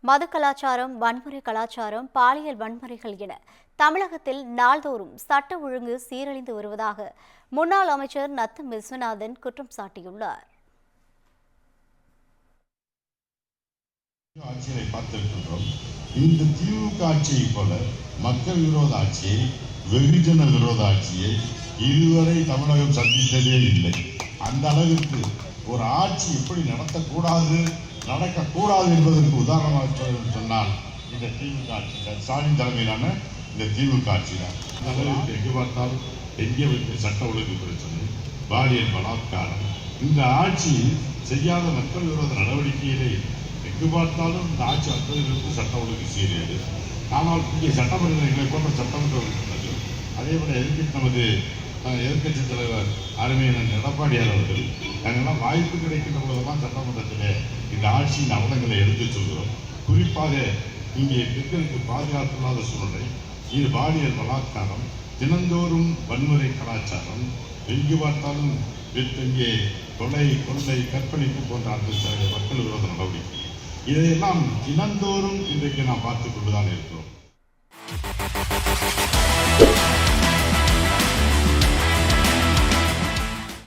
மது கலாச்சாரம், வன்முறை கலாச்சாரம், பாலியல் வன்முறைகள் என தமிழகத்தில் நாள்தோறும் சட்ட ஒழுங்கு சீரழிந்து வருவதாக முன்னாள் அமைச்சர் நத்தம் விஸ்வநாதன் குற்றம் சாட்டியுள்ளார். ஆட்சியை பார்த்திருக்கின்றோம். இந்த திமுக ஆட்சியை போல மக்கள் விரோத ஆட்சியை, வெகுஜன விரோத ஆட்சியை இதுவரை தமிழகம் சந்தித்ததே இல்லை. அந்த அளவிற்கு ஒரு ஆட்சி எப்படி நடக்கக்கூடாது என்பதற்கு உதாரணமாக சொன்னால் இந்த திமுக ஆட்சி தான். ஸ்டாலின் தலைமையிலான இந்த திமுக ஆட்சி தான். இந்த அளவிற்கு எங்கு பார்த்தாலும் எங்கே வைத்த சட்ட ஒழுங்கு பிரச்சனை, பாலியல் பலாத்காரம், இந்த ஆட்சி செய்யாத மக்கள் விரோத நடவடிக்கையிலே எங்கு பார்த்தாலும் இந்த ஆட்சி வந்ததிலிருந்து சட்ட ஒழுங்கு சீரியது. ஆனால் இங்கே சட்டமன்றங்களை போன்ற சட்டமன்றம் இருக்கின்றது. அதே போல நமது எதிர்கட்சி தலைவர் அருமையான எடப்பாடியார் அவர்கள் நாங்கள்லாம் வாய்ப்பு கிடைக்கின்ற போதெல்லாம் சட்டமன்றத்தில் இந்த ஆட்சியின் அவலங்களை எடுத்துச் சொல்கிறோம். குறிப்பாக இங்கே பெண்களுக்கு பாதுகாப்பு இல்லாத சூழ்நிலை, இது பாலியல் பலாத்காரம், தினந்தோறும் வன்முறை கலாச்சாரம், எங்கு பார்த்தாலும் இங்கே கொலை, கொள்ளை, கற்பழிப்பு போன்ற அந்த மக்கள் விரோத நடவடிக்கை, இதையெல்லாம் தினந்தோறும் இன்றைக்கு நாம் பார்த்துக் கொண்டுதான் இருக்கிறோம்.